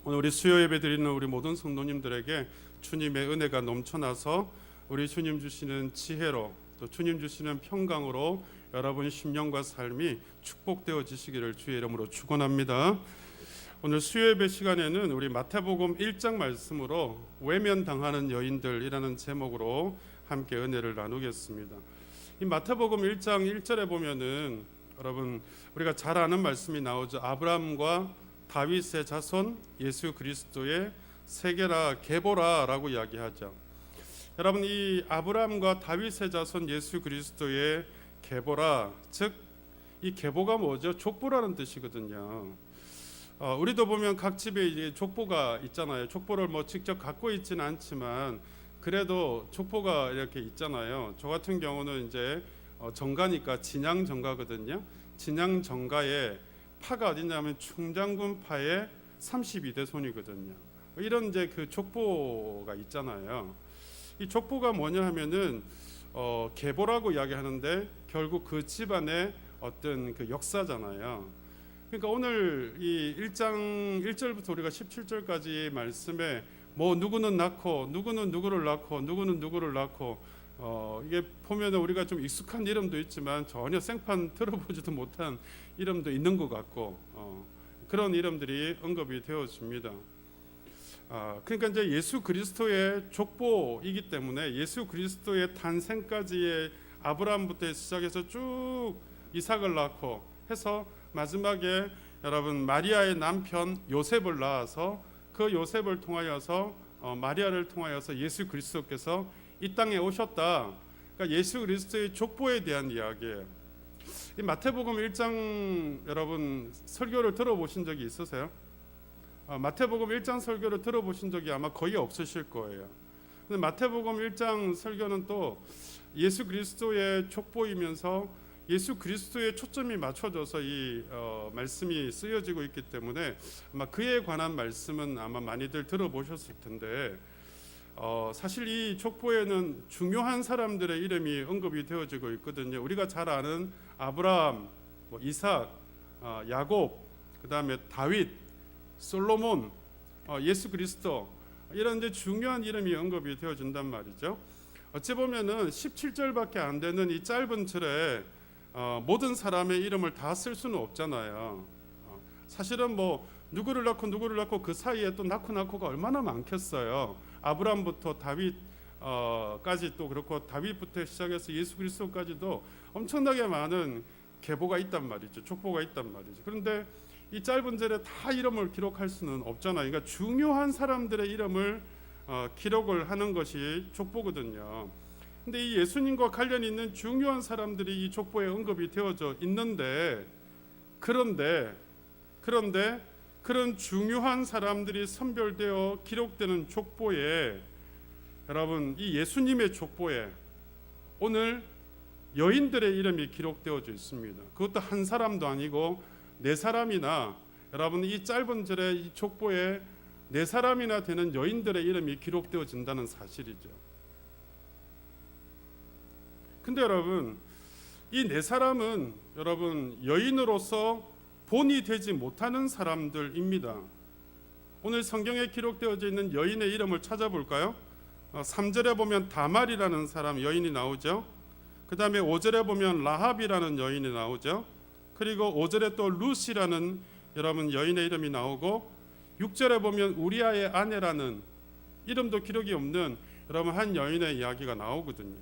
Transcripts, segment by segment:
오늘 우리 수요 예배 드리는 우리 모든 성도님들에게 주님의 은혜가 넘쳐나서 우리 주님 주시는 지혜로 또 주님 주시는 평강으로 여러분 심령과 삶이 축복되어지시기를 주의 이름으로 축원합니다. 오늘 수요 예배 시간에는 우리 마태복음 1장 말씀으로 외면당하는 여인들이라는 제목으로 함께 은혜를 나누겠습니다. 이 마태복음 1장 1절에 보면은 여러분 우리가 잘 아는 말씀이 나오죠. 아브라함과 다윗의 자손 예수 그리스도의 세계라 계보라라고 이야기하죠. 여러분 이 아브라함과 다윗의 자손 예수 그리스도의 계보라, 즉 이 계보가 뭐죠? 족보라는 뜻이거든요. 우리도 보면 각 집에 이제 족보가 있잖아요. 족보를 뭐 직접 갖고 있지는 않지만 그래도 족보가 이렇게 있잖아요. 저 같은 경우는 이제 정가니까 진양 정가거든요. 진양 정가에 파가 어디냐면 충장군 파의 32대 손이거든요. 이런 이제 그 족보가 있잖아요. 이 족보가 뭐냐 하면은 계보라고 이야기하는데 결국 그 집안의 어떤 그 역사잖아요. 그러니까 오늘 이 1장 1절부터 우리가 17절까지 말씀에 뭐 누구는 낳고 누구는 누구를 낳고 누구는 누구를 낳고 이게 보면 우리가 좀 익숙한 이름도 있지만 전혀 생판 들어보지도 못한 이름도 있는 것 같고 그런 이름들이 언급이 되어집니다. 그러니까 이제 예수 그리스도의 족보이기 때문에 예수 그리스도의 탄생까지의 아브라함부터 시작해서 쭉 이삭을 낳고 해서 마지막에 여러분 마리아의 남편 요셉을 낳아서 그 요셉을 통하여서 마리아를 통하여서 예수 그리스도께서 이 땅에 오셨다. 그러니까 예수 그리스도의 족보에 대한 이야기예요. 이 마태복음 1장 여러분 설교를 들어보신 적이 있으세요? 마태복음 1장 설교를 들어보신 적이 아마 거의 없으실 거예요. 근데 마태복음 1장 설교는 또 예수 그리스도의 족보이면서 예수 그리스도의 초점이 맞춰져서 이 말씀이 쓰여지고 있기 때문에 아마 그에 관한 말씀은 아마 많이들 들어보셨을 텐데 사실 이 족보에는 중요한 사람들의 이름이 언급이 되어지고 있거든요. 우리가 잘 아는 아브라함, 이삭, 야곱, 그 다음에 다윗, 솔로몬, 예수 그리스도 이런 이제 중요한 이름이 언급이 되어진단 말이죠. 어찌 보면은 17절밖에 안 되는 이 짧은 절에 모든 사람의 이름을 다 쓸 수는 없잖아요. 사실은 뭐 누구를 낳고 그 사이에 또 낳고가 얼마나 많겠어요. 아브라함부터 다윗까지 또 그렇고 다윗부터 시작해서 예수 그리스도까지도 엄청나게 많은 계보가 있단 말이죠. 족보가 있단 말이죠. 그런데 이 짧은 절에 다 이름을 기록할 수는 없잖아요. 그러니까 중요한 사람들의 이름을 기록을 하는 것이 족보거든요. 근데 이 예수님과 관련 있는 중요한 사람들이 이 족보에 언급이 되어져 있는데 그런데 그런 중요한 사람들이 선별되어 기록되는 족보에 여러분 이 예수님의 족보에 오늘 여인들의 이름이 기록되어져 있습니다. 그것도 한 사람도 아니고 네 사람이나 여러분 이 짧은 절의 이 족보에 네 사람이나 되는 여인들의 이름이 기록되어진다는 사실이죠. 근데 여러분 이 네 사람은 여러분 여인으로서 본이 되지 못하는 사람들입니다. 오늘 성경에 기록되어져 있는 여인의 이름을 찾아볼까요? 3절에 보면 다말이라는 사람 여인이 나오죠. 그 다음에 5절에 보면 라합이라는 여인이 나오죠. 그리고 5절에 또 루시라는 여러분 여인의 이름이 나오고 6절에 보면 우리아의 아내라는 이름도 기록이 없는 여러분 한 여인의 이야기가 나오거든요.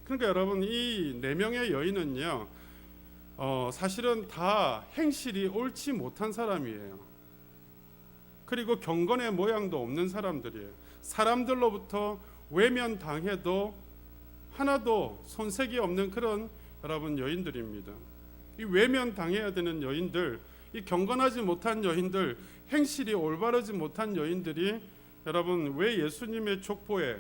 그러니까 여러분 이 네 명의 여인은요 사실은 다 행실이 옳지 못한 사람이에요. 그리고 경건의 모양도 없는 사람들이에요. 사람들로부터 외면당해도 하나도 손색이 없는 그런 여러분 여인들입니다. 이 외면당해야 되는 여인들, 이 경건하지 못한 여인들, 행실이 올바르지 못한 여인들이 여러분 왜 예수님의 족보에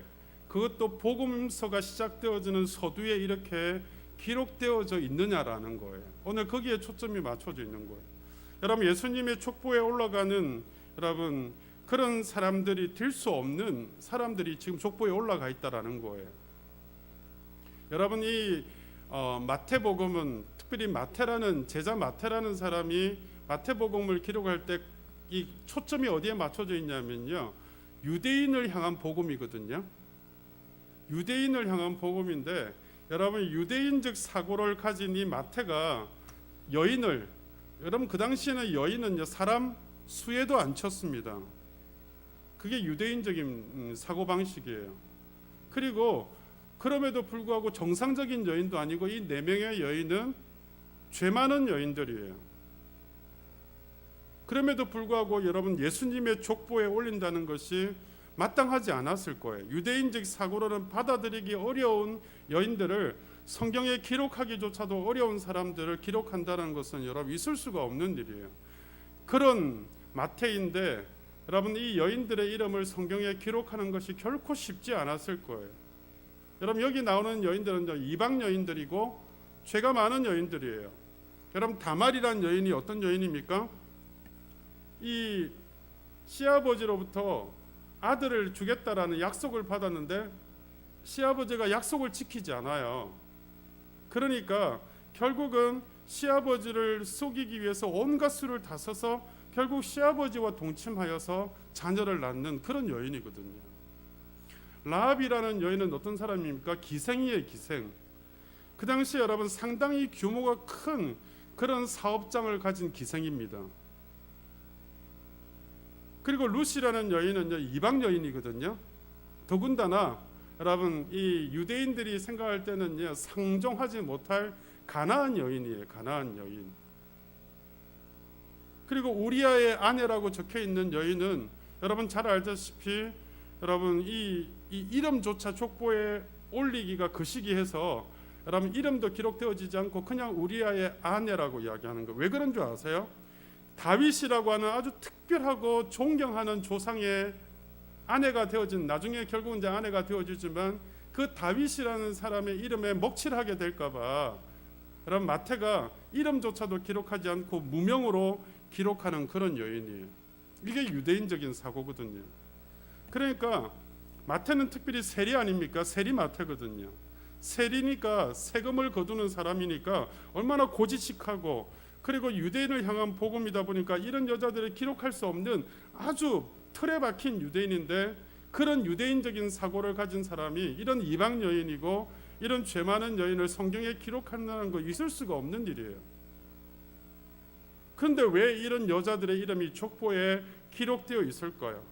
그것도 복음서가 시작되어지는 서두에 이렇게 기록되어져 있느냐라는 거예요. 오늘 거기에 초점이 맞춰져 있는 거예요. 여러분 예수님의 족보에 올라가는 여러분 그런 사람들이 될 수 없는 사람들이 지금 족보에 올라가 있다라는 거예요. 여러분 이 마태복음은 특별히 마태라는 제자 마태라는 사람이 마태복음을 기록할 때 이 초점이 어디에 맞춰져 있냐면요, 유대인을 향한 복음이거든요. 유대인을 향한 복음인데, 여러분 유대인적 사고를 가진 이 마태가 여인을, 여러분 그 당시에는 여인은요 사람 수에도 안 쳤습니다. 그게 유대인적인 사고 방식이에요. 그리고 그럼에도 불구하고 정상적인 여인도 아니고 이 네 명의 여인은 죄 많은 여인들이에요. 그럼에도 불구하고 여러분 예수님의 족보에 올린다는 것이 마땅하지 않았을 거예요. 유대인적 사고로는 받아들이기 어려운 여인들을 성경에 기록하기조차도 어려운 사람들을 기록한다는 것은 여러분 있을 수가 없는 일이에요. 그런 마태인데 여러분 이 여인들의 이름을 성경에 기록하는 것이 결코 쉽지 않았을 거예요. 여러분 여기 나오는 여인들은 이방 여인들이고 죄가 많은 여인들이에요. 여러분 다말이라는 여인이 어떤 여인입니까? 이 시아버지로부터 아들을 주겠다라는 약속을 받았는데 시아버지가 약속을 지키지 않아요. 그러니까 결국은 시아버지를 속이기 위해서 온갖 수를 다 써서 결국 시아버지와 동침하여서 자녀를 낳는 그런 여인이거든요. 라합이라는 여인은 어떤 사람입니까? 기생이에요, 기생. 그 당시 여러분 상당히 규모가 큰 그런 사업장을 가진 기생입니다. 그리고 루시라는 여인은 이방 여인이거든요. 더군다나 여러분 이 유대인들이 생각할 때는 상종하지 못할 가나안 여인이에요. 가나안 여인. 그리고 우리아의 아내라고 적혀 있는 여인은 여러분 잘 알다시피 여러분 이 이름조차 족보에 올리기가 거시기해서 여러분 이름도 기록되어지지 않고 그냥 우리아의 아내라고 이야기하는 거. 왜 그런 줄 아세요? 다윗이라고 하는 아주 특별하고 존경하는 조상의 아내가 되어진, 나중에 결국은 이제 아내가 되어지지만 그 다윗이라는 사람의 이름에 먹칠하게 될까봐 여러분 마태가 이름조차도 기록하지 않고 무명으로 기록하는 그런 여인이에요. 이게 유대인적인 사고거든요. 그러니까 마태는 특별히 세리 아닙니까? 세리 마태거든요. 세리니까 세금을 거두는 사람이니까 얼마나 고지식하고 그리고 유대인을 향한 복음이다 보니까 이런 여자들을 기록할 수 없는 아주 틀에 박힌 유대인인데 그런 유대인적인 사고를 가진 사람이 이런 이방 여인이고 이런 죄 많은 여인을 성경에 기록한다는 거 있을 수가 없는 일이에요. 그런데 왜 이런 여자들의 이름이 족보에 기록되어 있을까요?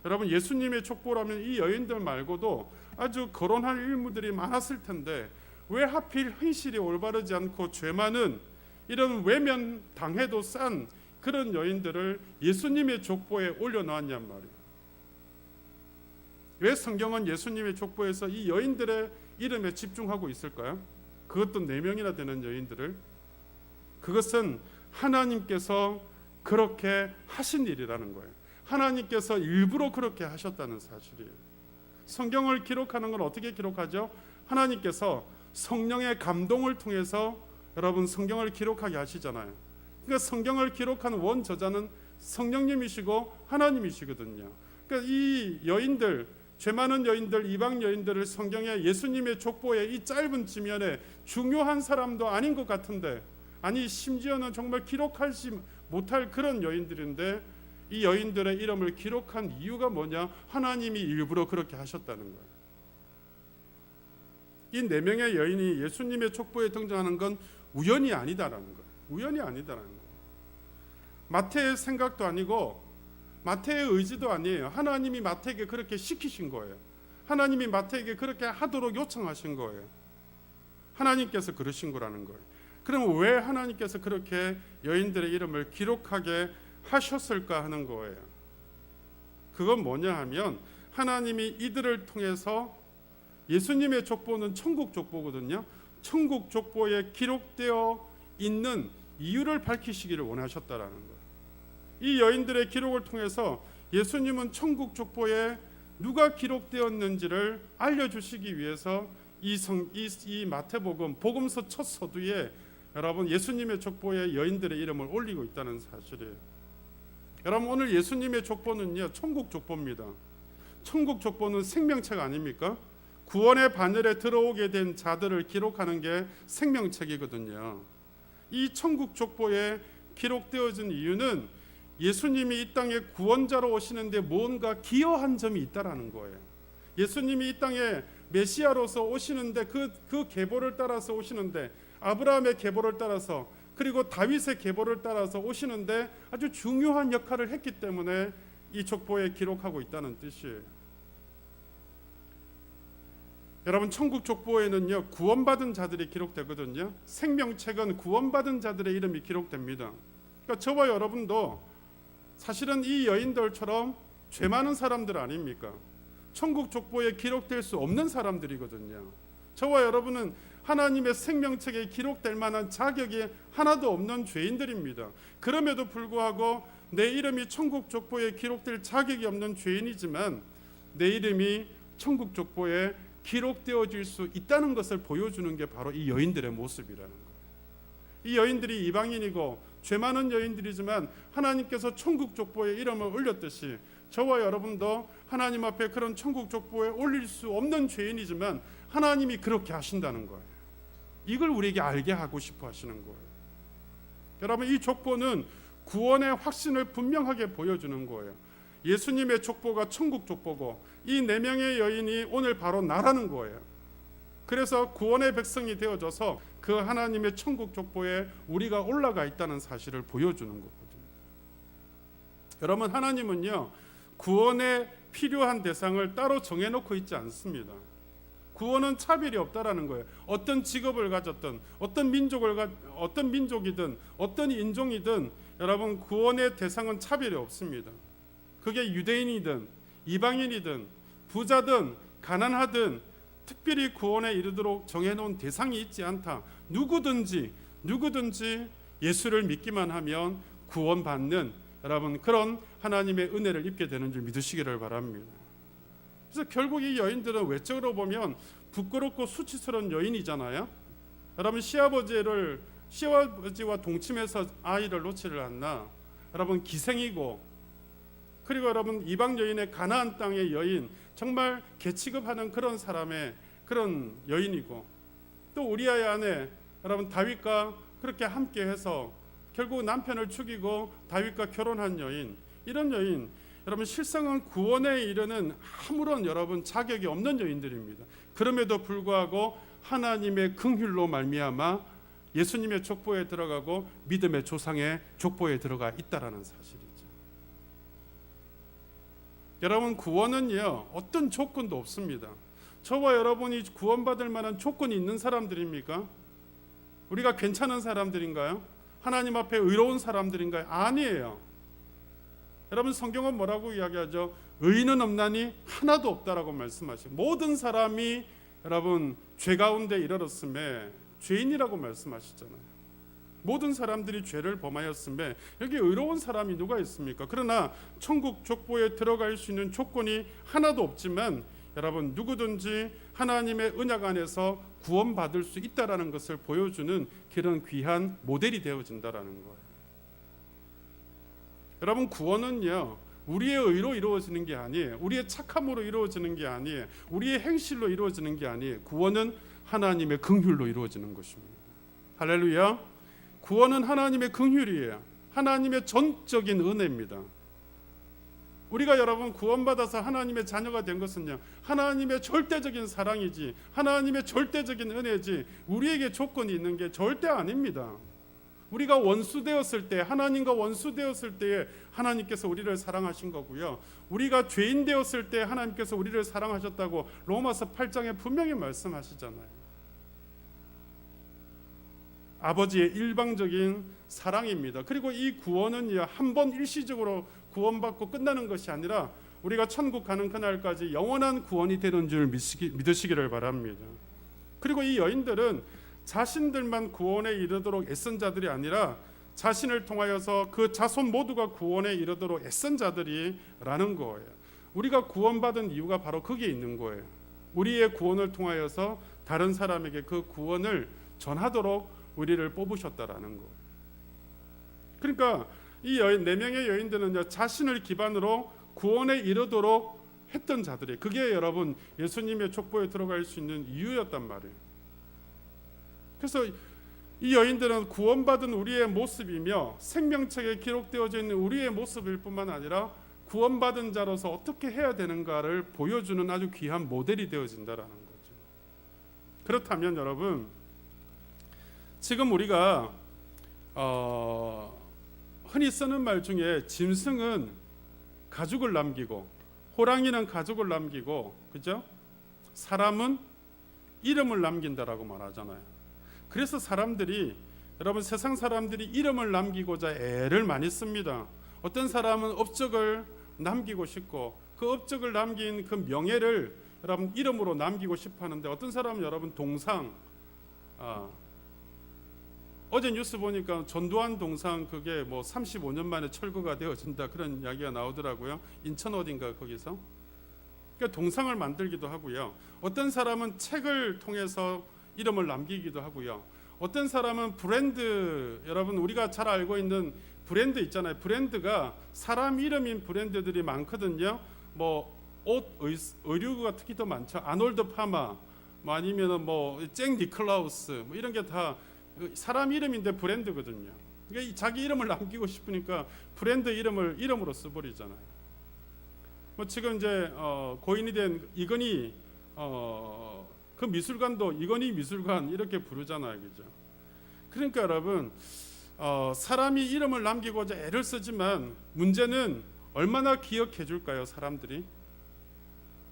여러분 예수님의 족보라면 이 여인들 말고도 아주 거론할 일무들이 많았을 텐데 왜 하필 행실이 올바르지 않고 죄 많은 이런 외면 당해도 싼 그런 여인들을 예수님의 족보에 올려놓았냔 말이에요. 왜 성경은 예수님의 족보에서 이 여인들의 이름에 집중하고 있을까요? 그것도 4명이나 되는 여인들을. 그것은 하나님께서 그렇게 하신 일이라는 거예요. 하나님께서 일부러 그렇게 하셨다는 사실이에요. 성경을 기록하는 건 어떻게 기록하죠? 하나님께서 성령의 감동을 통해서 여러분 성경을 기록하게 하시잖아요. 그러니까 성경을 기록하는 원저자는 성령님이시고 하나님이시거든요. 그러니까 이 여인들, 죄 많은 여인들, 이방 여인들을 성경에 예수님의 족보에 이 짧은 지면에 중요한 사람도 아닌 것 같은데, 아니 심지어는 정말 기록하지 못할 그런 여인들인데 이 여인들의 이름을 기록한 이유가 뭐냐? 하나님이 일부러 그렇게 하셨다는 거예요. 이 4명의 여인이 예수님의 족보에 등장하는 건 우연이 아니다라는 거예요. 우연이 아니다라는 거예요. 마태의 생각도 아니고 마태의 의지도 아니에요. 하나님이 마태에게 그렇게 시키신 거예요. 하나님이 마태에게 그렇게 하도록 요청하신 거예요. 하나님께서 그러신 거라는 거예요. 그럼 왜 하나님께서 그렇게 여인들의 이름을 기록하게 하셨을까 하는 거예요. 그건 뭐냐 하면 하나님이 이들을 통해서 예수님의 족보는 천국 족보거든요. 천국 족보에 기록되어 있는 이유를 밝히시기를 원하셨다라는 거예요. 이 여인들의 기록을 통해서 예수님은 천국 족보에 누가 기록되었는지를 알려주시기 위해서 이 마태복음 복음서 첫 서두에 여러분 예수님의 족보에 여인들의 이름을 올리고 있다는 사실이에요. 여러분 오늘 예수님의 족보는요 천국 족보입니다. 천국 족보는 생명책 아닙니까? 구원의 바늘에 들어오게 된 자들을 기록하는 게 생명책이거든요. 이 천국 족보에 기록되어진 이유는 예수님이 이 땅에 구원자로 오시는데 뭔가 기여한 점이 있다라는 거예요. 예수님이 이 땅에 메시아로서 오시는데 그 계보를 따라서 오시는데, 아브라함의 계보를 따라서, 그리고 다윗의 계보를 따라서 오시는데 아주 중요한 역할을 했기 때문에 이 족보에 기록하고 있다는 뜻이에요. 여러분, 천국 족보에는요, 구원받은 자들이 기록되거든요. 생명책은 구원받은 자들의 이름이 기록됩니다. 그러니까 저와 여러분도 사실은 이 여인들처럼 죄 많은 사람들 아닙니까? 천국 족보에 기록될 수 없는 사람들이거든요. 저와 여러분은 하나님의 생명책에 기록될 만한 자격이 하나도 없는 죄인들입니다. 그럼에도 불구하고 내 이름이 천국 족보에 기록될 자격이 없는 죄인이지만 내 이름이 천국 족보에 기록되어질 수 있다는 것을 보여주는 게 바로 이 여인들의 모습이라는 거예요. 이 여인들이 이방인이고 죄 많은 여인들이지만 하나님께서 천국 족보에 이름을 올렸듯이 저와 여러분도 하나님 앞에 그런 천국 족보에 올릴 수 없는 죄인이지만 하나님이 그렇게 하신다는 거예요. 이걸 우리에게 알게 하고 싶어 하시는 거예요. 여러분, 이 족보는 구원의 확신을 분명하게 보여주는 거예요. 예수님의 족보가 천국 족보고 이 4명의 여인이 오늘 바로 나라는 거예요. 그래서 구원의 백성이 되어져서 그 하나님의 천국 족보에 우리가 올라가 있다는 사실을 보여주는 거거든요. 여러분, 하나님은요, 구원에 필요한 대상을 따로 정해놓고 있지 않습니다. 구원은 차별이 없다라는 거예요. 어떤 직업을 가졌든 어떤 민족이든 어떤 인종이든 여러분, 구원의 대상은 차별이 없습니다. 그게 유대인이든 이방인이든 부자든 가난하든 특별히 구원에 이르도록 정해놓은 대상이 있지 않다. 누구든지 예수를 믿기만 하면 구원받는 여러분 그런 하나님의 은혜를 입게 되는 줄 믿으시기를 바랍니다. 그래서 결국 이 여인들은 외적으로 보면 부끄럽고 수치스러운 여인이잖아요. 여러분, 시아버지와 동침해서 아이를 놓지를 않나. 여러분, 기생이고, 그리고 여러분 이방 여인의 가나안 땅의 여인, 정말 개취급하는 그런 사람의 그런 여인이고, 또 우리아의 아내 여러분 다윗과 그렇게 함께해서 결국 남편을 죽이고 다윗과 결혼한 여인, 이런 여인 여러분 실상은 구원에 이르는 아무런 여러분 자격이 없는 여인들입니다. 그럼에도 불구하고 하나님의 긍휼로 말미암아 예수님의 족보에 들어가고 믿음의 조상의 족보에 들어가 있다라는 사실이죠. 여러분, 구원은요 어떤 조건도 없습니다. 저와 여러분이 구원받을 만한 조건이 있는 사람들입니까? 우리가 괜찮은 사람들인가요? 하나님 앞에 의로운 사람들인가요? 아니에요. 여러분, 성경은 뭐라고 이야기하죠? 의인은 없나니 하나도 없다라고 말씀하시고, 모든 사람이 여러분 죄 가운데 이르렀음에 죄인이라고 말씀하시잖아요. 모든 사람들이 죄를 범하였음에 여기 의로운 사람이 누가 있습니까? 그러나 천국 족보에 들어갈 수 있는 조건이 하나도 없지만 여러분 누구든지 하나님의 언약 안에서 구원받을 수 있다라는 것을 보여주는 그런 귀한 모델이 되어진다라는 거예요. 여러분, 구원은요 우리의 의로 이루어지는 게 아니에요. 우리의 착함으로 이루어지는 게 아니에요. 우리의 행실로 이루어지는 게 아니에요. 구원은 하나님의 긍휼로 이루어지는 것입니다. 할렐루야. 구원은 하나님의 긍휼이에요. 하나님의 전적인 은혜입니다. 우리가 여러분 구원받아서 하나님의 자녀가 된 것은요 하나님의 절대적인 사랑이지, 하나님의 절대적인 은혜지, 우리에게 조건이 있는 게 절대 아닙니다. 우리가 원수되었을 때, 하나님과 원수되었을 때에 하나님께서 우리를 사랑하신 거고요, 우리가 죄인 되었을 때 하나님께서 우리를 사랑하셨다고 로마서 8장에 분명히 말씀하시잖아요. 아버지의 일방적인 사랑입니다. 그리고 이 구원은요 한 번 일시적으로 구원받고 끝나는 것이 아니라 우리가 천국 가는 그날까지 영원한 구원이 되는 줄 믿으시기를 바랍니다. 그리고 이 여인들은 자신들만 구원에 이르도록 애쓴 자들이 아니라 자신을 통하여서 그 자손 모두가 구원에 이르도록 애쓴 자들이라는 거예요. 우리가 구원받은 이유가 바로 거기에 있는 거예요. 우리의 구원을 통하여서 다른 사람에게 그 구원을 전하도록 우리를 뽑으셨다라는 거예요. 그러니까 이 4명의 여인들은요 자신을 기반으로 구원에 이르도록 했던 자들이, 그게 여러분 예수님의 족보에 들어갈 수 있는 이유였단 말이에요. 그래서 이 여인들은 구원받은 우리의 모습이며 생명책에 기록되어져 있는 우리의 모습일 뿐만 아니라 구원받은 자로서 어떻게 해야 되는가를 보여주는 아주 귀한 모델이 되어진다라는 거죠. 그렇다면 여러분, 지금 우리가 흔히 쓰는 말 중에 짐승은 가죽을 남기고 호랑이는 가죽을 남기고, 그죠? 사람은 이름을 남긴다라고 말하잖아요. 그래서 사람들이, 여러분, 세상 사람들이 이름을 남기고자 애를 많이 씁니다. 어떤 사람은 업적을 남기고 싶고 그 업적을 남긴 그 명예를 여러분 이름으로 남기고 싶어 하는데, 어떤 사람은 여러분 동상, 어제 뉴스 보니까 전두환 동상 그게 뭐 35년 만에 철거가 되어진다 그런 이야기가 나오더라고요. 인천 어딘가 거기서. 그러니까 동상을 만들기도 하고요. 어떤 사람은 책을 통해서 이름을 남기기도 하고요. 어떤 사람은 브랜드, 여러분 우리가 잘 알고 있는 브랜드 있잖아요. 브랜드가 사람 이름인 브랜드들이 많거든요. 뭐 옷, 의류가 특히 더 많죠. 아놀드 파마, 뭐 아니면은 잭 니클라우스, 뭐 이런 게 다 사람 이름인데 브랜드거든요. 그러니까 자기 이름을 남기고 싶으니까 브랜드 이름으로 써버리잖아요. 뭐 지금 이제 고인이 된 이건희 그 미술관도 이건희 미술관 이렇게 부르잖아요, 그죠? 그러니까 여러분, 사람이 이름을 남기고자 애를 쓰지만 문제는 얼마나 기억해 줄까요, 사람들이?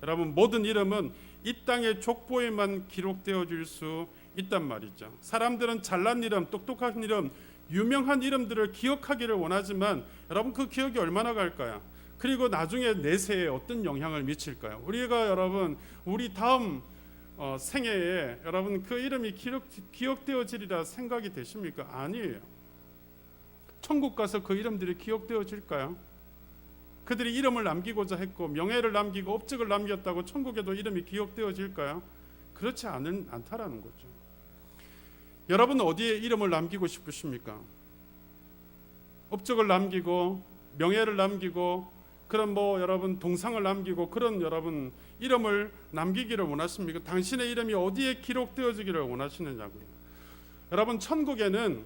여러분, 모든 이름은 이 땅의 족보에만 기록되어 줄 수 있단 말이죠. 사람들은 잘난 이름, 똑똑한 이름, 유명한 이름들을 기억하기를 원하지만 여러분, 그 기억이 얼마나 갈까요? 그리고 나중에 내세에 어떤 영향을 미칠까요? 우리가 여러분, 우리 다음 생애에 여러분 그 이름이 기억되어지리라 생각이 되십니까? 아니에요. 천국 가서 그 이름들이 기억되어질까요? 그들이 이름을 남기고자 했고 명예를 남기고 업적을 남겼다고 천국에도 이름이 기억되어질까요? 그렇지 않다라는 거죠. 여러분 어디에 이름을 남기고 싶으십니까? 업적을 남기고 명예를 남기고 그런 여러분 동상을 남기고 그런 여러분 이름을 남기기를 원하십니까? 당신의 이름이 어디에 기록되어지기를 원하시느냐고요. 여러분, 천국에는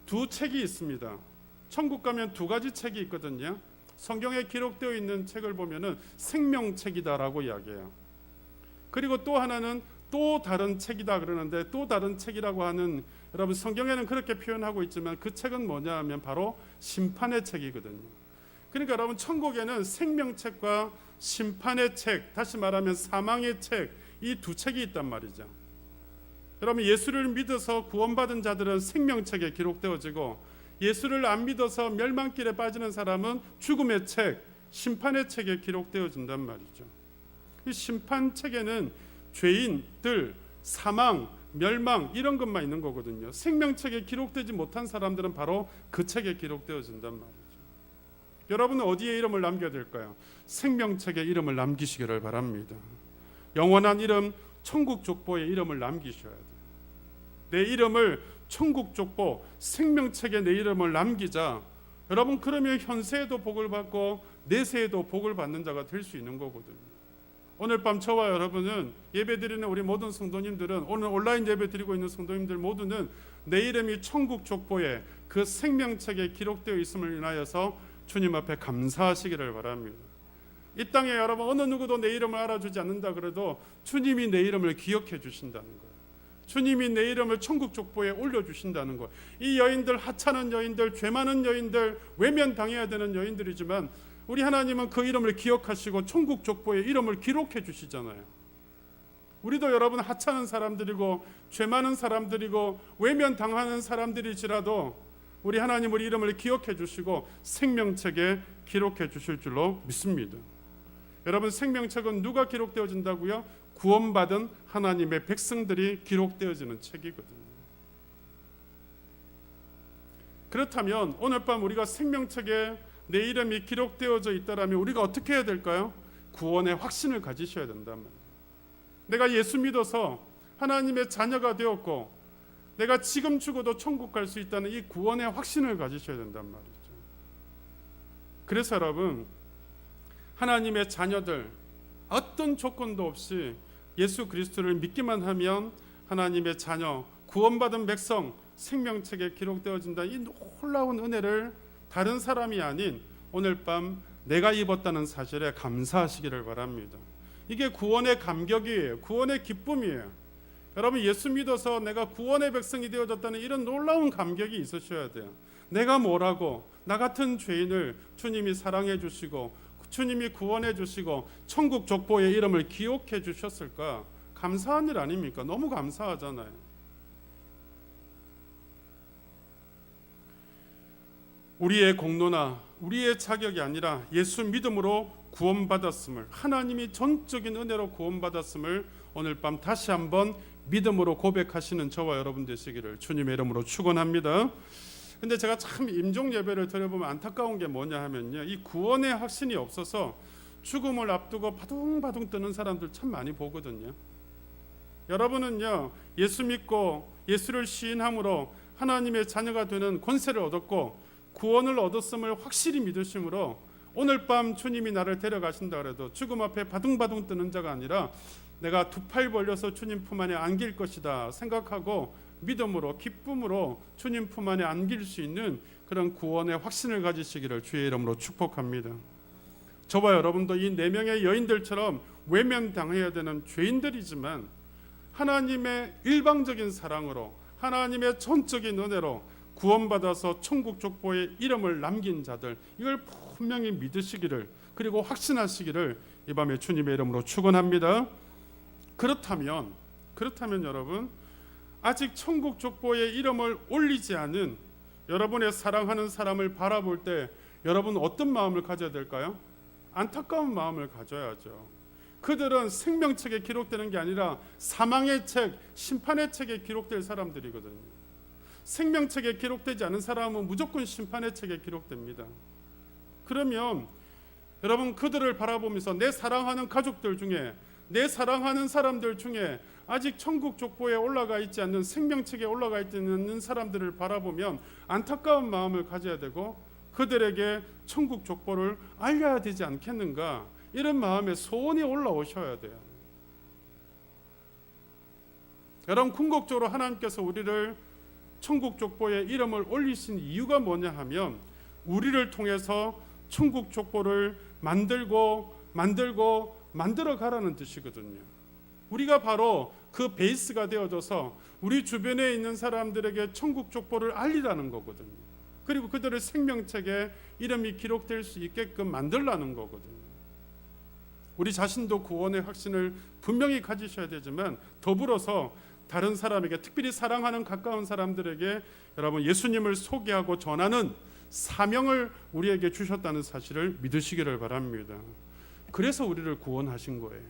두 책이 있습니다. 천국 가면 두 가지 책이 있거든요. 성경에 기록되어 있는 책을 보면은 생명책이다라고 이야기해요. 그리고 또 하나는 또 다른 책이다 그러는데, 또 다른 책이라고 하는, 여러분 성경에는 그렇게 표현하고 있지만 그 책은 뭐냐 하면 바로 심판의 책이거든요. 그러니까 여러분, 천국에는 생명책과 심판의 책, 다시 말하면 사망의 책, 이 두 책이 있단 말이죠. 여러분, 예수를 믿어서 구원받은 자들은 생명책에 기록되어지고, 예수를 안 믿어서 멸망길에 빠지는 사람은 죽음의 책, 심판의 책에 기록되어진단 말이죠. 이 심판책에는 죄인들, 사망, 멸망 이런 것만 있는 거거든요. 생명책에 기록되지 못한 사람들은 바로 그 책에 기록되어진단 말이죠. 여러분은 어디에 이름을 남겨야 될까요? 생명책에 이름을 남기시기를 바랍니다. 영원한 이름, 천국 족보에 이름을 남기셔야 돼요. 내 이름을 천국 족보, 생명책에 내 이름을 남기자. 여러분, 그러면 현세에도 복을 받고 내세에도 복을 받는 자가 될 수 있는 거거든요. 오늘 밤 저와 여러분은, 예배드리는 우리 모든 성도님들은, 오늘 온라인 예배 드리고 있는 성도님들 모두는 내 이름이 천국 족보에 그 생명책에 기록되어 있음을 인하여서 주님 앞에 감사하시기를 바랍니다. 이 땅에 여러분 어느 누구도 내 이름을 알아주지 않는다 그래도 주님이 내 이름을 기억해 주신다는 거예요. 주님이 내 이름을 천국 족보에 올려주신다는 거예요. 이 여인들, 하찮은 여인들, 죄 많은 여인들, 외면당해야 되는 여인들이지만 우리 하나님은 그 이름을 기억하시고 천국 족보에 이름을 기록해 주시잖아요. 우리도 여러분 하찮은 사람들이고 죄 많은 사람들이고 외면당하는 사람들일지라도 우리 하나님 우리 이름을 기억해 주시고 생명책에 기록해 주실 줄로 믿습니다. 여러분, 생명책은 누가 기록되어진다고요? 구원받은 하나님의 백성들이 기록되어지는 책이거든요. 그렇다면 오늘 밤 우리가 생명책에 내 이름이 기록되어져 있다라면 우리가 어떻게 해야 될까요? 구원의 확신을 가지셔야 된단 말이에요. 내가 예수 믿어서 하나님의 자녀가 되었고 내가 지금 죽어도 천국 갈 수 있다는 이 구원의 확신을 가지셔야 된단 말이죠. 그래서 여러분, 하나님의 자녀들 어떤 조건도 없이 예수 그리스도를 믿기만 하면 하나님의 자녀, 구원받은 백성 생명책에 기록되어진다. 이 놀라운 은혜를 다른 사람이 아닌 오늘 밤 내가 입었다는 사실에 감사하시기를 바랍니다. 이게 구원의 감격이에요. 구원의 기쁨이에요. 여러분, 예수 믿어서 내가 구원의 백성이 되어졌다는 이런 놀라운 감격이 있으셔야 돼요. 내가 뭐라고 나 같은 죄인을 주님이 사랑해 주시고 주님이 구원해 주시고 천국 족보의 이름을 기록해 주셨을까? 감사한 일 아닙니까? 너무 감사하잖아요. 우리의 공로나 우리의 자격이 아니라 예수 믿음으로 구원받았음을, 하나님이 전적인 은혜로 구원받았음을 오늘 밤 다시 한번 믿음으로 고백하시는 저와 여러분 되시기를 주님의 이름으로 축원합니다. 근데 제가 참 임종 예배를 드려보면 안타까운 게 뭐냐 하면요, 이 구원의 확신이 없어서 죽음을 앞두고 바둥바둥 뜨는 사람들 참 많이 보거든요. 여러분은요, 예수 믿고 예수를 시인함으로 하나님의 자녀가 되는 권세를 얻었고 구원을 얻었음을 확실히 믿으심으로 오늘 밤 주님이 나를 데려가신다 그래도 죽음 앞에 바둥바둥 뜨는 자가 아니라 내가 두 팔 벌려서 주님 품 안에 안길 것이다 생각하고 믿음으로 기쁨으로 주님 품 안에 안길 수 있는 그런 구원의 확신을 가지시기를 주의 이름으로 축복합니다. 저와 여러분도 이 4명의 여인들처럼 외면당해야 되는 죄인들이지만 하나님의 일방적인 사랑으로 하나님의 전적인 은혜로 구원받아서 천국 족보에 이름을 남긴 자들, 이걸 분명히 믿으시기를 그리고 확신하시기를 이 밤에 주님의 이름으로 축원합니다. 그렇다면 여러분, 아직 천국 족보에 이름을 올리지 않은 여러분의 사랑하는 사람을 바라볼 때 여러분 어떤 마음을 가져야 될까요? 안타까운 마음을 가져야죠. 그들은 생명책에 기록되는 게 아니라 사망의 책, 심판의 책에 기록될 사람들이거든요. 생명책에 기록되지 않은 사람은 무조건 심판의 책에 기록됩니다. 그러면 여러분, 그들을 바라보면서 내 사랑하는 가족들 중에, 내 사랑하는 사람들 중에 아직 천국 족보에 올라가 있지 않는, 생명책에 올라가 있지 않는 사람들을 바라보면 안타까운 마음을 가져야 되고 그들에게 천국 족보를 알려야 되지 않겠는가, 이런 마음에 소원이 올라오셔야 돼요. 여러분, 궁극적으로 하나님께서 우리를 천국 족보에 이름을 올리신 이유가 뭐냐 하면 우리를 통해서 천국 족보를 만들어 가라는 뜻이거든요. 우리가 바로 그 베이스가 되어져서 우리 주변에 있는 사람들에게 천국 족보를 알리라는 거거든요. 그리고 그들의 생명책에 이름이 기록될 수 있게끔 만들라는 거거든요. 우리 자신도 구원의 확신을 분명히 가지셔야 되지만 더불어서 다른 사람에게, 특별히 사랑하는 가까운 사람들에게 여러분 예수님을 소개하고 전하는 사명을 우리에게 주셨다는 사실을 믿으시기를 바랍니다. 그래서 우리를 구원하신 거예요.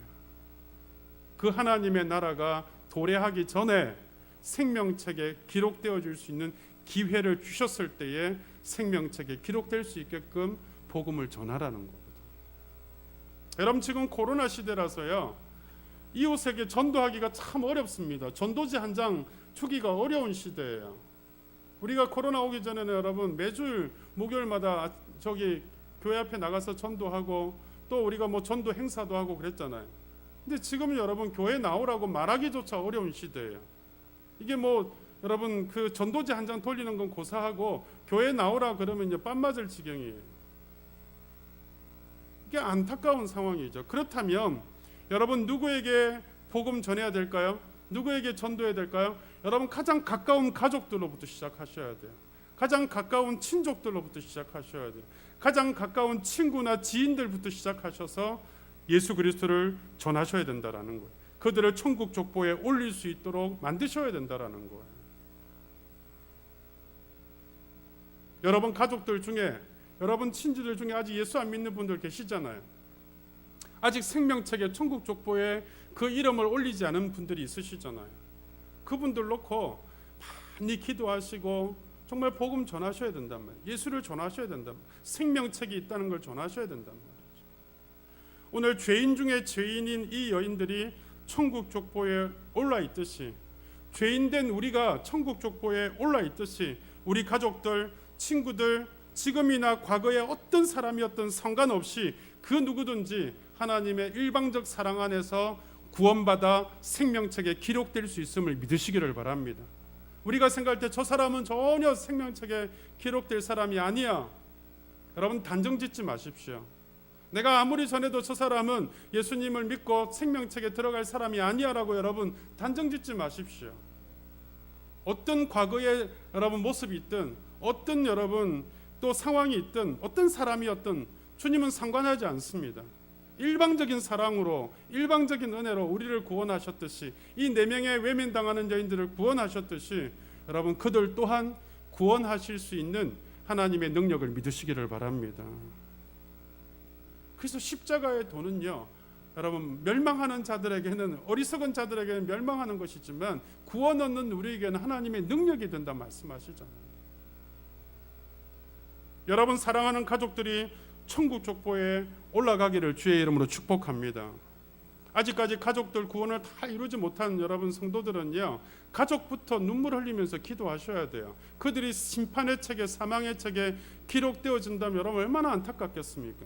그 하나님의 나라가 도래하기 전에 생명책에 기록되어질 수 있는 기회를 주셨을 때에 생명책에 기록될 수 있게끔 복음을 전하라는 거거든요. 여러분, 지금 코로나 시대라서요, 이웃에게 전도하기가 참 어렵습니다. 전도지 한 장 주기가 어려운 시대예요. 우리가 코로나 오기 전에는 여러분 매주 목요일마다 저기 교회 앞에 나가서 전도하고 또 우리가 뭐 전도 행사도 하고 그랬잖아요. 근데 지금 여러분 교회 나오라고 말하기조차 어려운 시대예요. 이게 뭐 여러분 그 전도지 한 장 돌리는 건 고사하고 교회 나오라 그러면 빤 맞을 지경이에요. 이게 안타까운 상황이죠. 그렇다면 여러분, 누구에게 복음 전해야 될까요? 누구에게 전도해야 될까요? 여러분, 가장 가까운 가족들로부터 시작하셔야 돼요. 가장 가까운 친족들로부터 시작하셔야 돼요. 가장 가까운 친구나 지인들부터 시작하셔서 예수 그리스도를 전하셔야 된다라는 거예요. 그들을 천국 족보에 올릴 수 있도록 만드셔야 된다라는 거예요. 여러분 가족들 중에, 여러분 친지들 중에 아직 예수 안 믿는 분들 계시잖아요. 아직 생명책에 천국 족보에 그 이름을 올리지 않은 분들이 있으시잖아요. 그분들 놓고 많이 기도하시고 정말 복음 전하셔야 된단 말이에요. 예수를 전하셔야 된단 말이에요. 생명책이 있다는 걸 전하셔야 된단 말이죠. 오늘 죄인 중에 죄인인 이 여인들이 천국 족보에 올라 있듯이, 죄인된 우리가 천국 족보에 올라 있듯이 우리 가족들, 친구들, 지금이나 과거의 어떤 사람이었든 상관없이 그 누구든지 하나님의 일방적 사랑 안에서 구원받아 생명책에 기록될 수 있음을 믿으시기를 바랍니다. 우리가 생각할 때 저 사람은 전혀 생명책에 기록될 사람이 아니야. 여러분 단정 짓지 마십시오. 내가 아무리 전해도 저 사람은 예수님을 믿고 생명책에 들어갈 사람이 아니야 라고 여러분 단정 짓지 마십시오. 어떤 과거의 여러분 모습이 있든 어떤 여러분 또 상황이 있든 어떤 사람이었든 주님은 상관하지 않습니다. 일방적인 사랑으로 일방적인 은혜로 우리를 구원하셨듯이 이 4명의 외면당하는 여인들을 구원하셨듯이 여러분 그들 또한 구원하실 수 있는 하나님의 능력을 믿으시기를 바랍니다. 그래서 십자가의 도는요 여러분 멸망하는 자들에게는 어리석은 자들에게는 멸망하는 것이지만 구원 얻는 우리에게는 하나님의 능력이 된다 말씀하시잖아요. 여러분 사랑하는 가족들이 천국 족보에 올라가기를 주의 이름으로 축복합니다. 아직까지 가족들 구원을 다 이루지 못한 여러분 성도들은요 가족부터 눈물 흘리면서 기도하셔야 돼요. 그들이 심판의 책에 사망의 책에 기록되어진다면 여러분 얼마나 안타깝겠습니까?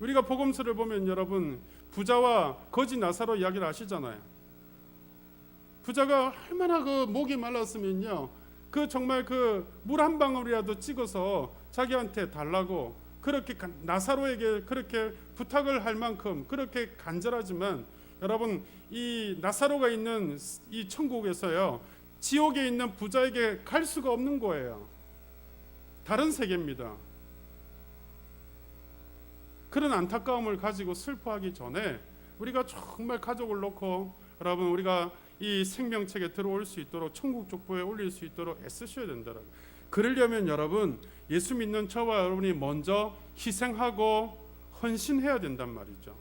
우리가 복음서를 보면 여러분 부자와 거지 나사로 이야기를 아시잖아요. 부자가 얼마나 그 목이 말랐으면요 그 정말 그 물 한 방울이라도 찍어서 자기한테 달라고 그렇게 나사로에게 그렇게 부탁을 할 만큼 그렇게 간절하지만 여러분 이 나사로가 있는 이 천국에서요 지옥에 있는 부자에게 갈 수가 없는 거예요. 다른 세계입니다. 그런 안타까움을 가지고 슬퍼하기 전에 우리가 정말 가족을 놓고 여러분 우리가 이 생명책에 들어올 수 있도록 천국 족보에 올릴 수 있도록 애쓰셔야 된다라고. 그러려면 여러분 예수 믿는 저와 여러분이 먼저 희생하고 헌신해야 된단 말이죠.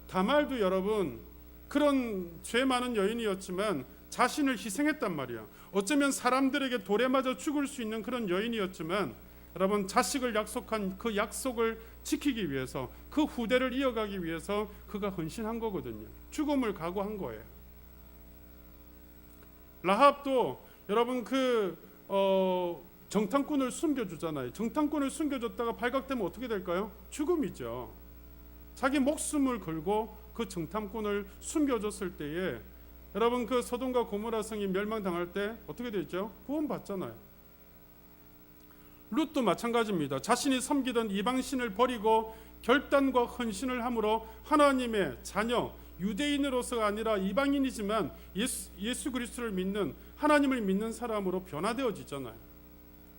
다말도 여러분 그런 죄 많은 여인이었지만 자신을 희생했단 말이야. 어쩌면 사람들에게 돌에 맞아 죽을 수 있는 그런 여인이었지만 여러분 자식을 약속한 그 약속을 지키기 위해서 그 후대를 이어가기 위해서 그가 헌신한 거거든요. 죽음을 각오한 거예요. 라합도 여러분 그 정탐꾼을 숨겨주잖아요. 정탐꾼을 숨겨줬다가 발각되면 어떻게 될까요? 죽음이죠. 자기 목숨을 걸고 그 정탐꾼을 숨겨줬을 때에 여러분 그 소돔과 고모라 성이 멸망당할 때 어떻게 되죠? 구원받잖아요. 룻도 마찬가지입니다. 자신이 섬기던 이방신을 버리고 결단과 헌신을 함으로 하나님의 자녀 유대인으로서가 아니라 이방인이지만 예수 그리스도를 믿는 하나님을 믿는 사람으로 변화되어지잖아요.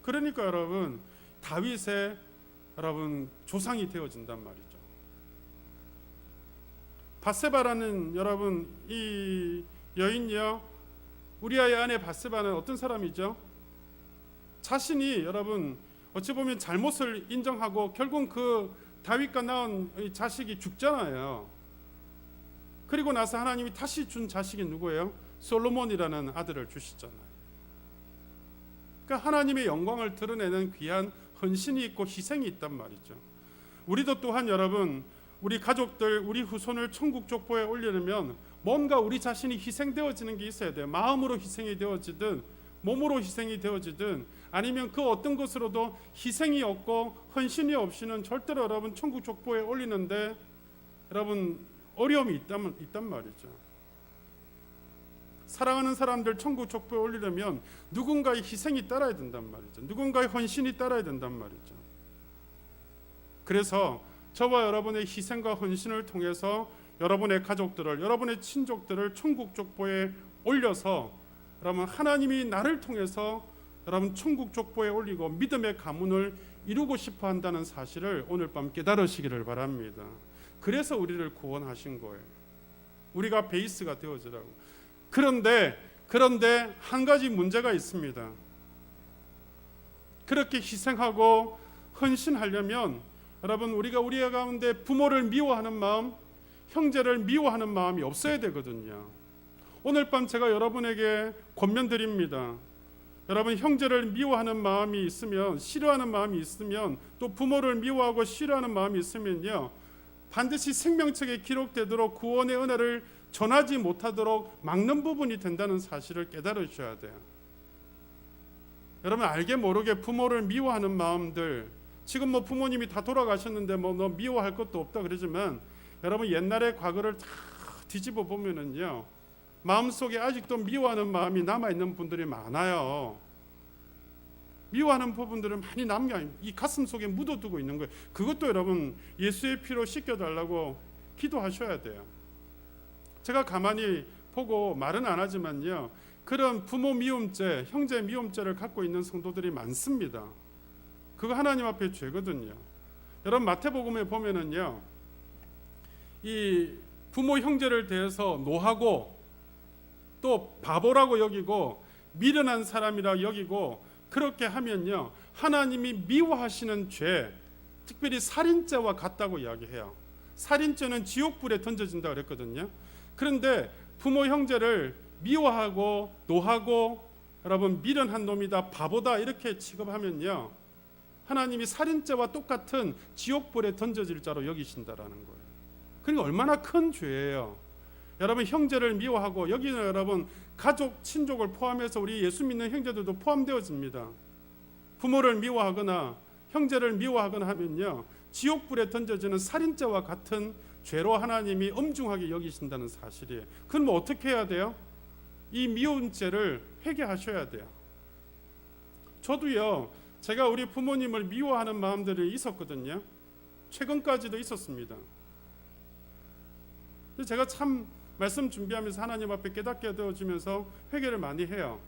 그러니까 여러분 다윗의 여러분 조상이 되어진단 말이죠. 바세바라는 여러분 이 여인이요 우리아의 아내 바세바는 어떤 사람이죠? 자신이 여러분 어찌 보면 잘못을 인정하고 결국 그 다윗과 낳은 자식이 죽잖아요. 그리고 나서 하나님이 다시 준 자식이 누구예요? 솔로몬이라는 아들을 주시잖아요. 그러니까 하나님의 영광을 드러내는 귀한 헌신이 있고 희생이 있단 말이죠. 우리도 또한 여러분 우리 가족들 우리 후손을 천국 족보에 올리려면 뭔가 우리 자신이 희생되어지는 게 있어야 돼요. 마음으로 희생이 되어지든 몸으로 희생이 되어지든 아니면 그 어떤 것으로도 희생이 없고 헌신이 없이는 절대로 여러분 천국 족보에 올리는데 여러분 어려움이 있단 말이죠. 사랑하는 사람들 천국 족보에 올리려면 누군가의 희생이 따라야 된단 말이죠. 누군가의 헌신이 따라야 된단 말이죠. 그래서 저와 여러분의 희생과 헌신을 통해서 여러분의 가족들을 여러분의 친족들을 천국 족보에 올려서 여러분 하나님이 나를 통해서 여러분 천국 족보에 올리고 믿음의 가문을 이루고 싶어 한다는 사실을 오늘 밤 깨달으시기를 바랍니다. 그래서 우리를 구원하신 거예요. 우리가 베이스가 되어지라고. 그런데 한 가지 문제가 있습니다. 그렇게 희생하고 헌신하려면 여러분 우리가 우리 가운데 부모를 미워하는 마음, 형제를 미워하는 마음이 없어야 되거든요. 오늘 밤 제가 여러분에게 권면드립니다. 여러분 형제를 미워하는 마음이 있으면 싫어하는 마음이 있으면 또 부모를 미워하고 싫어하는 마음이 있으면요 반드시 생명책에 기록되도록 구원의 은혜를 전하지 못하도록 막는 부분이 된다는 사실을 깨달으셔야 돼요. 여러분 알게 모르게 부모를 미워하는 마음들 지금 뭐 부모님이 다 돌아가셨는데 뭐 너 미워할 것도 없다 그러지만 여러분 옛날의 과거를 다 뒤집어 보면은요 마음속에 아직도 미워하는 마음이 남아있는 분들이 많아요. 미워하는 부분들을 많이 이 가슴 속에 묻어두고 있는 거예요. 그것도 여러분 예수의 피로 씻겨달라고 기도하셔야 돼요. 제가 가만히 보고 말은 안 하지만요, 그런 부모 미움죄, 형제 미움죄를 갖고 있는 성도들이 많습니다. 그거 하나님 앞에 죄거든요. 여러분 마태복음에 보면은요, 이 부모 형제를 대해서 노하고 또 바보라고 여기고 미련한 사람이라 여기고 그렇게 하면요, 하나님이 미워하시는 죄, 특별히 살인죄와 같다고 이야기해요. 살인죄는 지옥불에 던져진다 그랬거든요. 그런데 부모 형제를 미워하고 노하고 여러분 미련한 놈이다, 바보다 이렇게 취급하면요, 하나님이 살인죄와 똑같은 지옥불에 던져질 자로 여기신다라는 거예요. 그러니까 얼마나 큰 죄예요. 여러분 형제를 미워하고, 여기는 여러분 가족, 친족을 포함해서 우리 예수 믿는 형제들도 포함되어집니다. 부모를 미워하거나 형제를 미워하거나 하면요, 지옥불에 던져지는 살인죄와 같은 죄로 하나님이 엄중하게 여기신다는 사실이에요. 그럼 어떻게 해야 돼요? 이 미운 죄를 회개하셔야 돼요. 저도요, 제가 우리 부모님을 미워하는 마음들이 있었거든요. 최근까지도 있었습니다. 제가 참 말씀 준비하면서 하나님 앞에 깨닫게 되어지면서 회개를 많이 해요.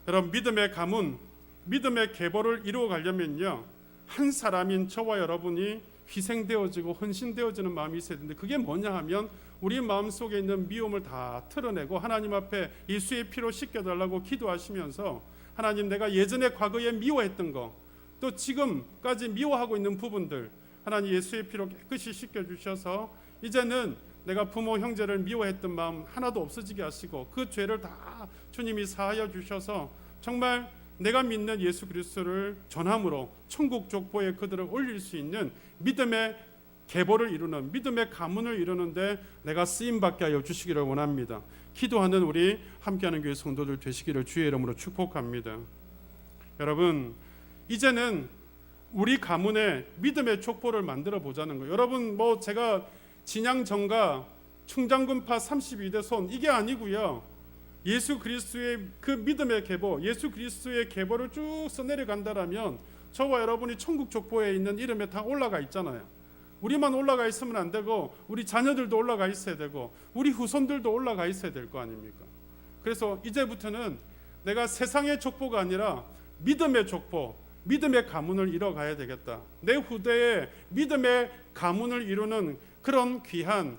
여러분 믿음의 가문, 믿음의 계보를 이루어 가려면요, 한 사람인 저와 여러분이 희생되어지고 헌신되어지는 마음이 있어야 되는데, 그게 뭐냐 하면 우리 마음속에 있는 미움을 다 털어내고 하나님 앞에 예수의 피로 씻겨달라고 기도하시면서, 하나님 내가 예전에 과거에 미워했던 거, 또 지금까지 미워하고 있는 부분들 하나님 예수의 피로 깨끗이 씻겨주셔서 이제는 내가 부모 형제를 미워했던 마음 하나도 없어지게 하시고 그 죄를 다 주님이 사하여 주셔서 정말 내가 믿는 예수 그리스도를 전함으로 천국 족보에 그들을 올릴 수 있는 믿음의 계보를 이루는, 믿음의 가문을 이루는데 내가 쓰임받게 하여 주시기를 원합니다. 기도하는 우리 함께하는 교회 성도들 되시기를 주의 이름으로 축복합니다. 여러분 이제는 우리 가문에 믿음의 족보를 만들어 보자는 거예요. 여러분 뭐 제가 진양 정가 충장군파 32대 손 이게 아니고요, 예수 그리스도의 그 믿음의 계보, 예수 그리스도의 계보를 쭉 써내려간다라면 저와 여러분이 천국 족보에 있는 이름에 다 올라가 있잖아요. 우리만 올라가 있으면 안 되고 우리 자녀들도 올라가 있어야 되고 우리 후손들도 올라가 있어야 될 거 아닙니까? 그래서 이제부터는 내가 세상의 족보가 아니라 믿음의 족보, 믿음의 가문을 이뤄가야 되겠다. 내 후대에 믿음의 가문을 이루는 그런 귀한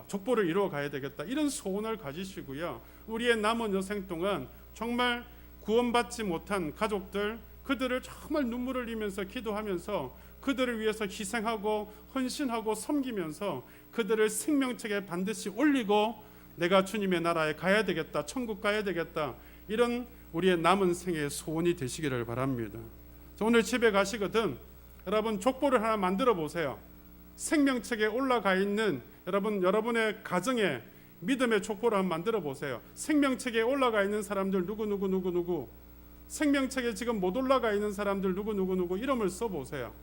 족보를 이루어가야 되겠다. 이런 소원을 가지시고요, 우리의 남은 여생 동안 정말 구원받지 못한 가족들, 그들을 정말 눈물을 흘리면서 기도하면서 그들을 위해서 희생하고 헌신하고 섬기면서 그들을 생명책에 반드시 올리고 내가 주님의 나라에 가야 되겠다, 천국 가야 되겠다, 이런 우리의 남은 생의 소원이 되시기를 바랍니다. 오늘 집에 가시거든 여러분 족보를 하나 만들어 보세요. 생명책에 올라가 있는 여러분의 가정에 믿음의 족보를 한번 만들어 보세요. 생명책에 올라가 있는 사람들 누구, 생명책에 지금 못 올라가 있는 사람들 누구 이름을 써보세요.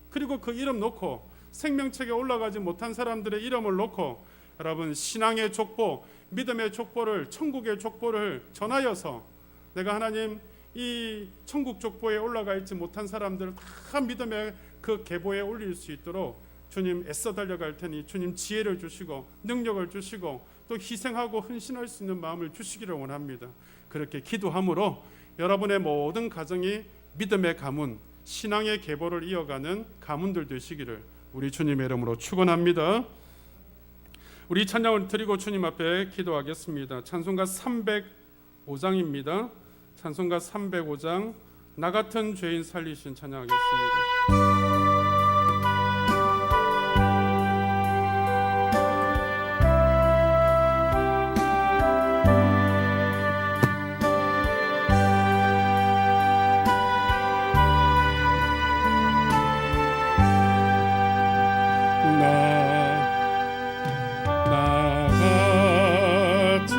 그리고 그 이름 놓고 생명책에 올라가지 못한 사람들의 이름을 놓고 여러분 신앙의 족보, 믿음의 족보를, 천국의 족보를 전하여서 내가 하나님 이 천국 족보에 올라가 있지 못한 사람들을 다 믿음의 그 계보에 올릴 수 있도록 주님 애써 달려갈 테니 주님 지혜를 주시고 능력을 주시고 또 희생하고 헌신할 수 있는 마음을 주시기를 원합니다. 그렇게 기도함으로 여러분의 모든 가정이 믿음의 가문, 신앙의 계보를 이어가는 가문들 되시기를 우리 주님의 이름으로 축원합니다. 우리 찬양을 드리고 주님 앞에 기도하겠습니다. 찬송가 305장입니다. 찬송가 305장 나 같은 죄인 살리신 찬양하겠습니다. 주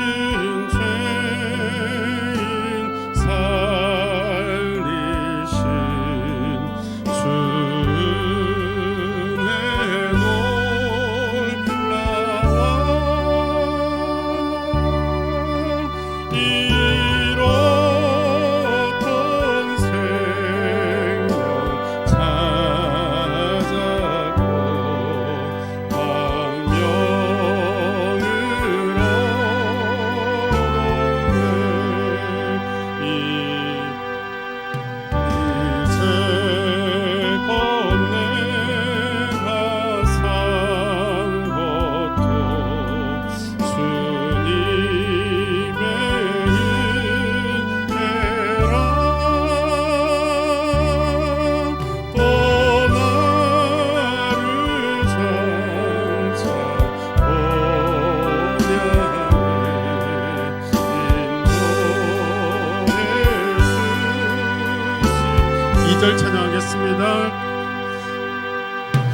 찬양하겠습니다.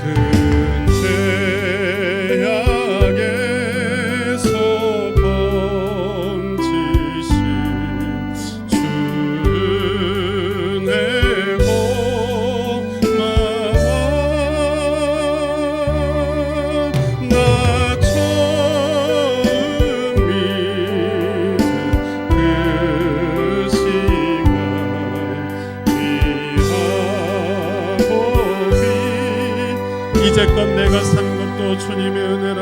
큰 죄악에서 건지신 주의 고마워. 나 처음 믿은 그 시간 이제껏 내가 산 것도 주님의 은혜라.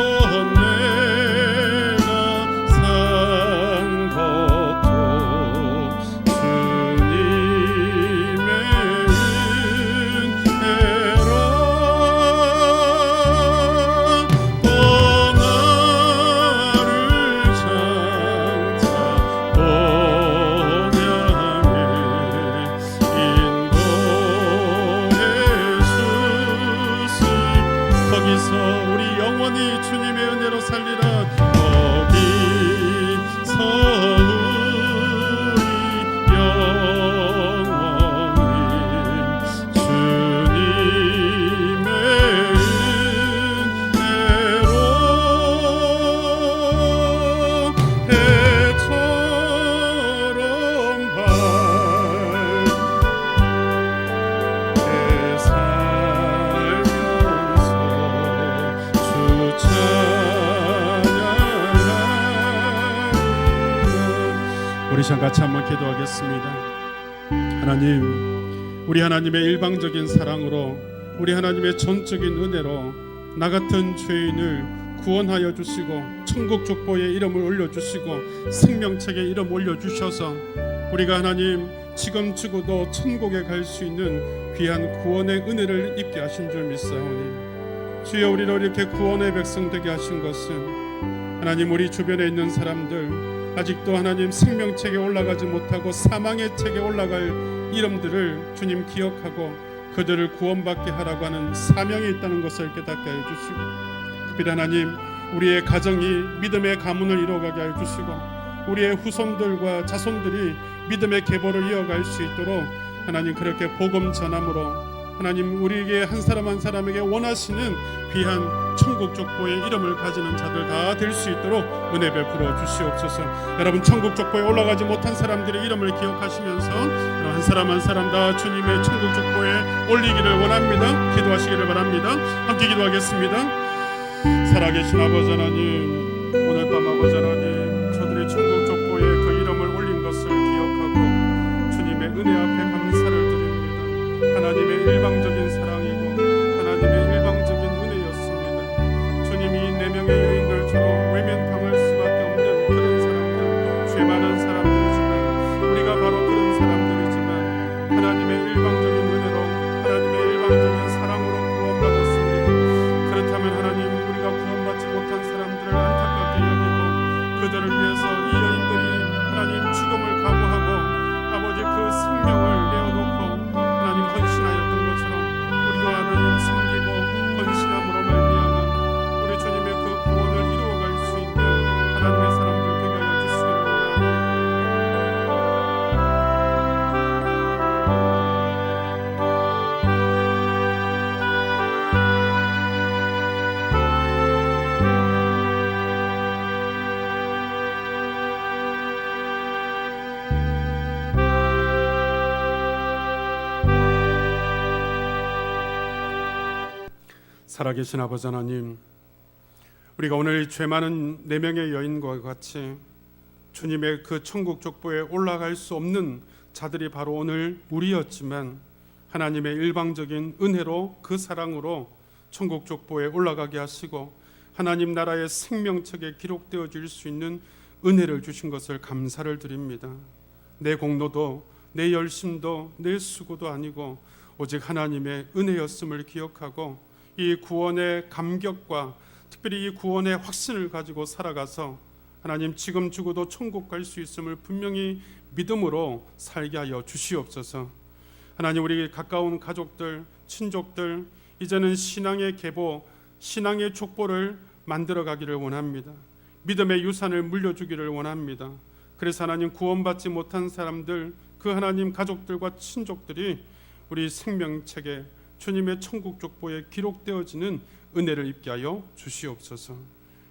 이제껏 내가 산 것도 주님의 은혜라. 또 나를 장차 거기서 우리 영원히 주님의 은혜로 살리라. 거기서 우리 영원히 주님의 은혜로 해처럼 우리 시간 같이 한번 기도하겠습니다. 하나님, 우리 하나님의 일방적인 사랑으로, 우리 하나님의 전적인 은혜로 나 같은 죄인을 구원하여 주시고 천국 족보에 이름을 올려주시고 생명책에 이름 올려주셔서 우리가 하나님 지금 죽어도 천국에 갈 수 있는 귀한 구원의 은혜를 입게 하신 줄 믿사오니, 주여 우리를 이렇게 구원의 백성 되게 하신 것은 하나님 우리 주변에 있는 사람들 아직도 하나님 생명책에 올라가지 못하고 사망의 책에 올라갈 이름들을 주님 기억하고 그들을 구원받게 하라고 하는 사명이 있다는 것을 깨닫게 하여 주시고, 특별히 하나님 우리의 가정이 믿음의 가문을 이루어가게 하여 주시고 우리의 후손들과 자손들이 믿음의 계보를 이어갈 수 있도록 하나님 그렇게 복음 전함으로 하나님 우리에게 한 사람 한 사람에게 원하시는 귀한 천국 족보의 이름을 가지는 자들 다 될 수 있도록 은혜 베풀어 주시옵소서. 여러분 천국 족보에 올라가지 못한 사람들의 이름을 기억하시면서 한 사람 한 사람 다 주님의 천국 족보에 올리기를 원합니다. 기도하시기를 바랍니다. 함께 기도하겠습니다. 살아계신 아버지 하나님, 오늘 밤 아버지 하나님 저들의 천국 족보에 그 이름을 올린 것을 기억하고 주님의 은혜 앞에 감사를 드립니다. 하나님의 일방적인 사랑이고 하나님의 일방적인 은혜였습니다. 주님이 네 명의 여인들처럼 외면당할 수밖에 없는 그런 사람들, 죄 많은 사람들이지만 우리가 바로 그런 사람들이지만 하나님의 일방적인 은혜로 하나님의 일방적인 사랑으로 구원받았습니다. 그렇다면 하나님 우리가 구원받지 못한 사람들을 안타깝게 여기고 그들을 위해서 이 여인들이 하나님 죽음을 각오하고 아버지 그 생명을 내어놓고 하나님 헌신하였던 것처럼 우리도 하나님 섬기고 헌신함으로 말미암아 우리 주님의 그 구원을 이루어갈 수 있는 하나님의 사람들 되게 하여 주시기를 원합니다. 살아계신 아버지 하나님, 우리가 오늘 죄 많은 네 명의 여인과 같이 주님의 그 천국 족보에 올라갈 수 없는 자들이 바로 오늘 우리였지만 하나님의 일방적인 은혜로 그 사랑으로 천국 족보에 올라가게 하시고 하나님 나라의 생명책에 기록되어질 수 있는 은혜를 주신 것을 감사를 드립니다. 내 공로도 내 열심도 내 수고도 아니고 오직 하나님의 은혜였음을 기억하고 이 구원의 감격과 특별히 이 구원의 확신을 가지고 살아가서 하나님 지금 죽어도 천국 갈 수 있음을 분명히 믿음으로 살게 하여 주시옵소서. 하나님 우리 가까운 가족들, 친족들 이제는 신앙의 계보, 신앙의 족보를 만들어 가기를 원합니다. 믿음의 유산을 물려주기를 원합니다. 그래서 하나님 구원받지 못한 사람들, 그 하나님 가족들과 친족들이 우리 생명책에 주님의 천국 족보에 기록되어지는 은혜를 입게 하여 주시옵소서.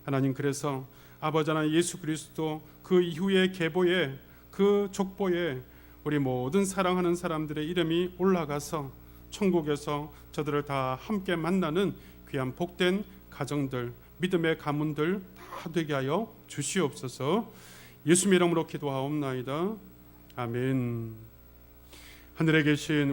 하나님, 그래서 아버지 하나님 예수 그리스도 그 이후의 계보에, 그 족보에 우리 모든 사랑하는 사람들의 이름이 올라가서 천국에서 저들을 다 함께 만나는 귀한 복된 가정들, 믿음의 가문들 다 되게 하여 주시옵소서. 예수님 이름으로 기도하옵나이다. 아멘. 하늘에 계신 우리